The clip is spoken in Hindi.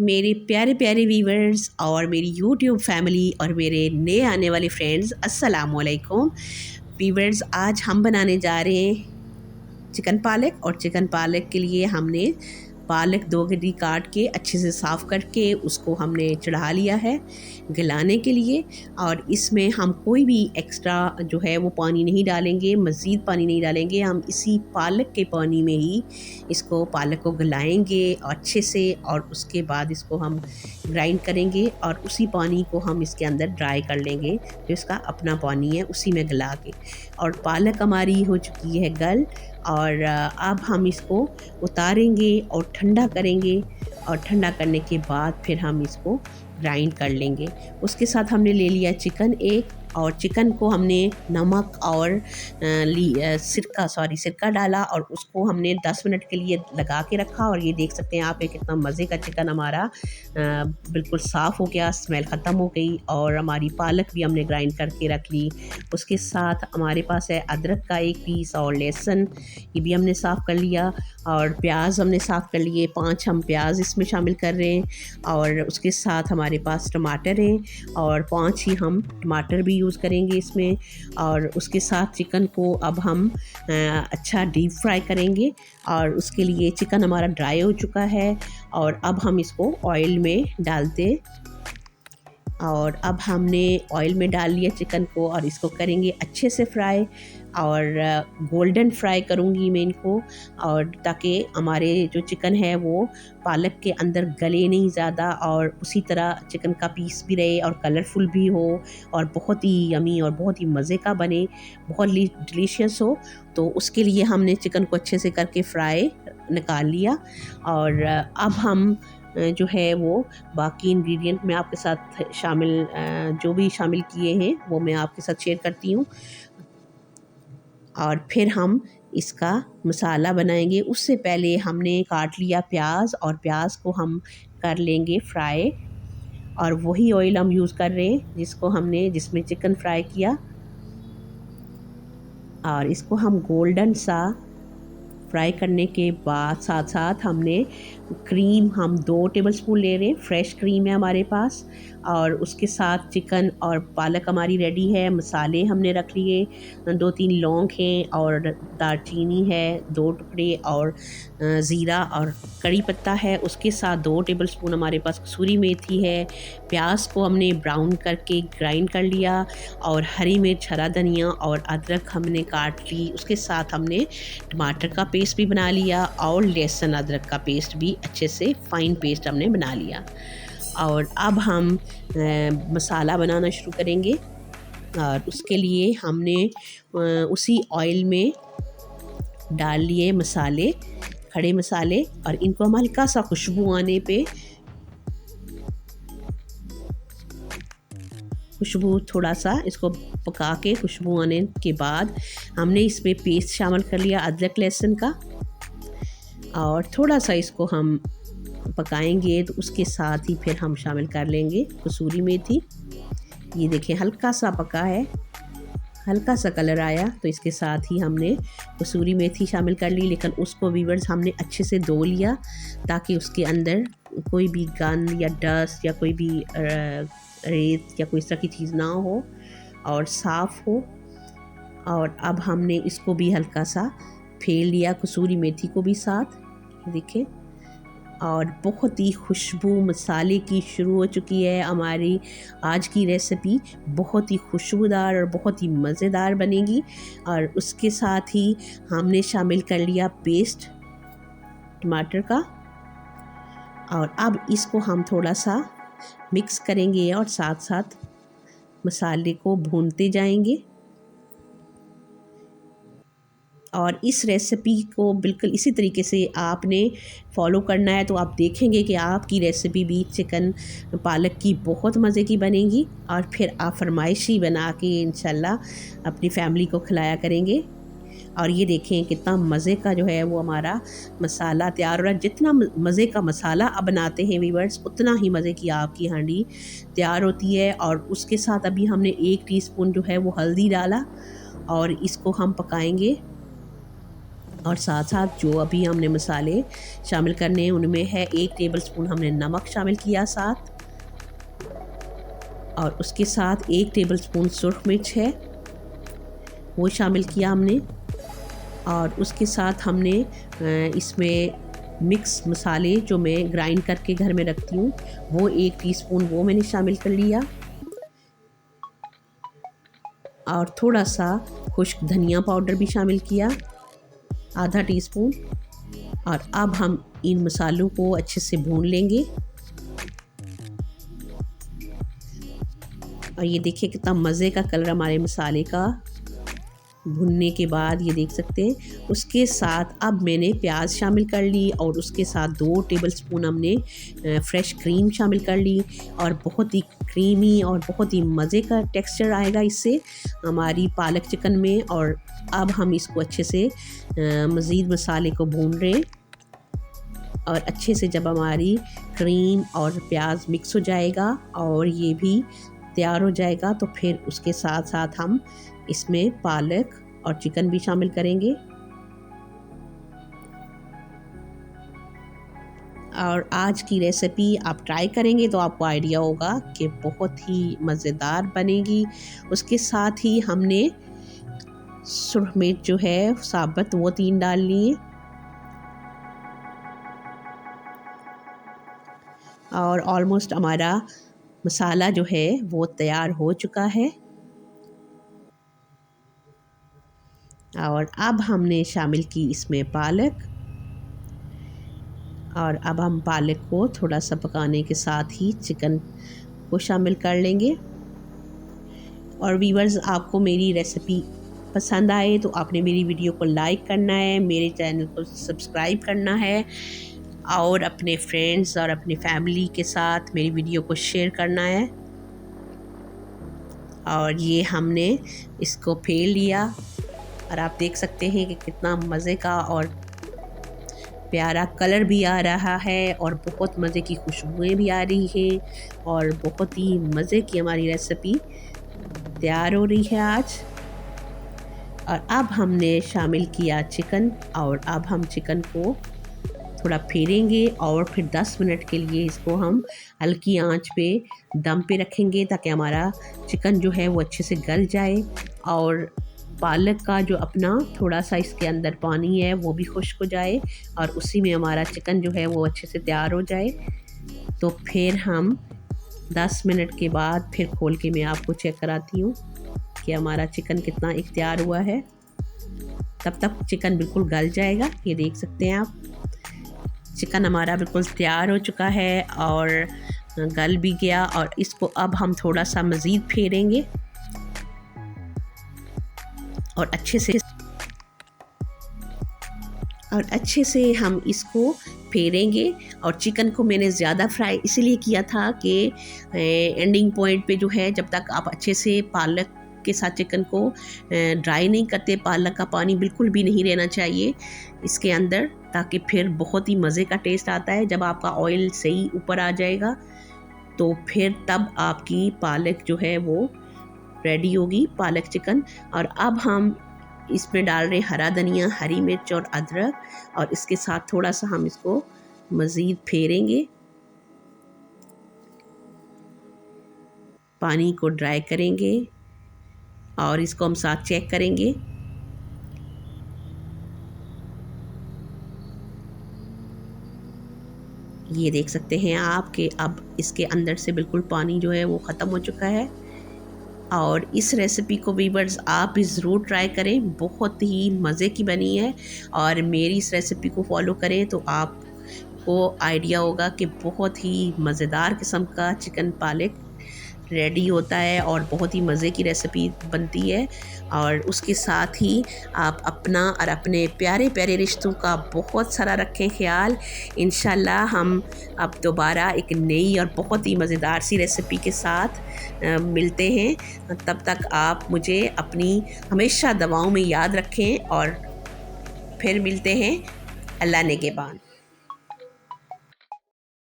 मेरे प्यारे प्यारे व्यूवर्स और मेरी यूट्यूब फैमिली और मेरे नए आने वाले फ्रेंड्स, अस्सलाम वालेकुम। व्यूवर्स, आज हम बनाने जा रहे हैं चिकन पालक। और चिकन पालक के लिए हमने पालक 2 गड्डी काट के अच्छे से साफ़ करके उसको हमने चढ़ा लिया है गलाने के लिए। और इसमें हम कोई भी एक्स्ट्रा जो है वो पानी नहीं डालेंगे, मज़ीद पानी नहीं डालेंगे। हम इसी पालक के पानी में ही इसको पालक को गलाएंगे अच्छे से, और उसके बाद इसको हम ग्राइंड करेंगे और उसी पानी को हम इसके अंदर ड्राई कर लेंगे, जो इसका अपना पानी है उसी में गला के। और पालक हमारी हो चुकी है गल, और अब हम इसको उतारेंगे और ठंडा करेंगे, और ठंडा करने के बाद फिर हम इसको ग्राइंड कर लेंगे। उसके साथ हमने ले लिया चिकन एक, और चिकन को हमने नमक और सिरका डाला, और उसको हमने 10 मिनट के लिए लगा के रखा। और ये देख सकते हैं आप, कितना मज़े का चिकन हमारा बिल्कुल साफ़ हो गया, स्मेल ख़त्म हो गई। और हमारी पालक भी हमने ग्राइंड करके रख ली। उसके साथ हमारे पास है अदरक का 1 पीस और लहसुन, ये भी हमने साफ़ कर लिया। और प्याज हमने साफ़ कर लिए, 5 हम प्याज इसमें शामिल कर रहे हैं। और उसके साथ हमारे पास टमाटर हैं, और 5 ही हम टमाटर भी यूज़ करेंगे इसमें। और उसके साथ चिकन को अब हम अच्छा डीप फ्राई करेंगे। और उसके लिए चिकन हमारा ड्राई हो चुका है, और अब हम इसको ऑयल में डालते। और अब हमने ऑयल में डाल लिया चिकन को, और इसको करेंगे अच्छे से फ्राई, और गोल्डन फ्राई करूँगी मैं इनको, और ताकि हमारे जो चिकन है वो पालक के अंदर गले नहीं ज़्यादा, और उसी तरह चिकन का पीस भी रहे और कलरफुल भी हो, और बहुत ही यमी और बहुत ही मज़े का बने, बहुत डिलीशियस हो। तो उसके लिए हमने चिकन को अच्छे से करके फ्राई निकाल लिया। और अब हम जो है वो बाकी इंग्रेडिएंट मैं आपके साथ शामिल जो भी शामिल किए हैं वो मैं आपके साथ शेयर करती हूँ। और फिर हम इसका मसाला बनाएंगे। उससे पहले हमने काट लिया प्याज, और प्याज को हम कर लेंगे फ्राई। और वही ऑयल हम यूज़ कर रहे हैं जिसमें चिकन फ्राई किया, और इसको हम गोल्डन सा फ्राई करने के बाद साथ साथ हमने क्रीम हम 2 टेबलस्पून ले रहे हैं, फ्रेश क्रीम है हमारे पास। और उसके साथ चिकन और पालक हमारी रेडी है। मसाले हमने रख लिए, 2-3 लौंग हैं, और दालचीनी है 2 टुकड़े, और ज़ीरा और कड़ी पत्ता है। उसके साथ 2 टेबलस्पून हमारे पास कसूरी मेथी है। प्याज को हमने ब्राउन करके ग्राइंड कर लिया, और हरी मिर्च, हरा धनिया और अदरक हमने काट ली। उसके साथ हमने टमाटर का पेस्ट भी बना लिया, और लहसुन अदरक का पेस्ट भी अच्छे से फाइन पेस्ट हमने बना लिया। और अब हम मसाला बनाना शुरू करेंगे। और उसके लिए हमने उसी ऑयल में डाल लिए मसाले, खड़े मसाले, और इनको हम हल्का सा खुशबू आने पे, खुशबू थोड़ा सा इसको पका के खुशबू आने के बाद हमने इसमें पेस्ट शामिल कर लिया अदरक लहसुन का, और थोड़ा सा इसको हम पकाएंगे। तो उसके साथ ही फिर हम शामिल कर लेंगे कसूरी मेथी। ये देखें हल्का सा पका है, हल्का सा कलर आया, तो इसके साथ ही हमने कसूरी मेथी शामिल कर ली। लेकिन उसको व्यूअर्स हमने अच्छे से धो लिया, ताकि उसके अंदर कोई भी गंद या डस्ट या कोई भी रेत या कोई इस तरह की चीज़ ना हो, और साफ़ हो। और अब हमने इसको भी हल्का सा फेल लिया, कसूरी मेथी को भी साथ, देखें। और बहुत ही खुशबू मसाले की शुरू हो चुकी है। हमारी आज की रेसिपी बहुत ही खुशबूदार और बहुत ही मज़ेदार बनेगी। और उसके साथ ही हमने शामिल कर लिया पेस्ट टमाटर का, और अब इसको हम थोड़ा सा मिक्स करेंगे, और साथ साथ मसाले को भूनते जाएंगे। और इस रेसिपी को बिल्कुल इसी तरीके से आपने फॉलो करना है, तो आप देखेंगे कि आपकी रेसिपी भी चिकन पालक की बहुत मज़े की बनेगी। और फिर आप फरमाइशी बना के इंशाल्लाह अपनी फैमिली को खिलाया करेंगे। और ये देखें कितना मज़े का जो है वो हमारा मसाला तैयार हो रहा है। जितना मज़े का मसाला आप बनाते हैं व्यूअर्स, उतना ही मज़े की आपकी हांडी तैयार होती है। और उसके साथ अभी हमने 1 टीस्पून जो है वो हल्दी डाला, और इसको हम पकाएंगे। और साथ साथ जो अभी हमने मसाले शामिल करने हैं उनमें है 1 टेबलस्पून हमने नमक शामिल किया साथ, और उसके साथ 1 टेबलस्पून सुरख मिर्च है वो शामिल किया हमने, और उसके साथ हमने इसमें मिक्स मसाले जो मैं ग्राइंड करके घर में रखती हूँ वो 1 टीस्पून वो मैंने शामिल कर लिया, और थोड़ा सा खुश्क धनिया पाउडर भी शामिल किया आधा टीस्पून। और अब हम इन मसालों को अच्छे से भून लेंगे। और ये देखिए कितना मज़े का कलर हमारे मसाले का भुनने के बाद ये देख सकते हैं। उसके साथ अब मैंने प्याज शामिल कर ली, और उसके साथ 2 टेबलस्पून हमने फ्रेश क्रीम शामिल कर ली, और बहुत ही क्रीमी और बहुत ही मज़े का टेक्सचर आएगा इससे हमारी पालक चिकन में। और अब हम इसको अच्छे से मज़ीद मसाले को भून रहे हैं, और अच्छे से जब हमारी क्रीम और प्याज मिक्स हो जाएगा और ये भी तैयार हो जाएगा तो फिर उसके साथ साथ हम इसमें पालक और चिकन भी शामिल करेंगे। और आज की रेसिपी आप ट्राई करेंगे तो आपको आइडिया होगा कि बहुत ही मज़ेदार बनेगी। उसके साथ ही हमने सुरख मिर्च जो है साबुत वो 3 डाल लिए, और ऑलमोस्ट हमारा मसाला जो है वो तैयार हो चुका है। और अब हमने शामिल की इसमें पालक, और अब हम पालक को थोड़ा सा पकाने के साथ ही चिकन को शामिल कर लेंगे। और व्यूअर्स, आपको मेरी रेसिपी पसंद आए तो आपने मेरी वीडियो को लाइक करना है, मेरे चैनल को सब्सक्राइब करना है, और अपने फ्रेंड्स और अपनी फैमिली के साथ मेरी वीडियो को शेयर करना है। और ये हमने इसको फेर लिया, और आप देख सकते हैं कि कितना मज़े का और प्यारा कलर भी आ रहा है, और बहुत मज़े की खुशबुएं भी आ रही हैं, और बहुत ही मज़े की हमारी रेसिपी तैयार हो रही है आज। और अब हमने शामिल किया चिकन, और अब हम चिकन को थोड़ा फेरेंगे और फिर 10 मिनट के लिए इसको हम हल्की आंच पे दम पे रखेंगे ताकि हमारा चिकन जो है वो अच्छे से गल जाए, और पालक का जो अपना थोड़ा सा इसके अंदर पानी है वो भी खुश्क हो जाए, और उसी में हमारा चिकन जो है वो अच्छे से तैयार हो जाए। तो फिर हम 10 मिनट के बाद फिर खोल के मैं आपको चेक कराती हूँ कि हमारा चिकन कितना तैयार हुआ है। तब तक चिकन बिल्कुल गल जाएगा। ये देख सकते हैं आप, चिकन हमारा बिल्कुल तैयार हो चुका है और गल भी गया। और इसको अब हम थोड़ा सा मज़ीद फेरेंगे और अच्छे से हम इसको फेरेंगे। और चिकन को मैंने ज़्यादा फ्राई इसीलिए किया था कि एंडिंग पॉइंट पे जो है, जब तक आप अच्छे से पालक के साथ चिकन को ड्राई नहीं करते, पालक का पानी बिल्कुल भी नहीं रहना चाहिए इसके अंदर, ताकि फिर बहुत ही मज़े का टेस्ट आता है। जब आपका ऑयल सही ऊपर आ जाएगा तो फिर तब आपकी पालक जो है वो रेडी होगी, पालक चिकन। और अब हम इसमें डाल रहे हरा धनिया, हरी मिर्च और अदरक, और इसके साथ थोड़ा सा हम इसको मज़ीद फेरेंगे, पानी को ड्राई करेंगे और इसको हम साथ चेक करेंगे। ये देख सकते हैं आप कि अब इसके अंदर से बिल्कुल पानी जो है वो ख़त्म हो चुका है। और इस रेसिपी को व्यूअर्स आप भी ज़रूर ट्राई करें, बहुत ही मज़े की बनी है। और मेरी इस रेसिपी को फॉलो करें तो आपको आइडिया होगा कि बहुत ही मज़ेदार किस्म का चिकन पालक रेडी होता है और बहुत ही मज़े की रेसिपी बनती है। और उसके साथ ही आप अपना और अपने प्यारे प्यारे रिश्तों का बहुत सारा रखें ख्याल। इंशाल्लाह हम अब दोबारा एक नई और बहुत ही मज़ेदार सी रेसिपी के साथ मिलते हैं। तब तक आप मुझे अपनी हमेशा दुआओं में याद रखें, और फिर मिलते हैं। अल्लाह ने के बाद।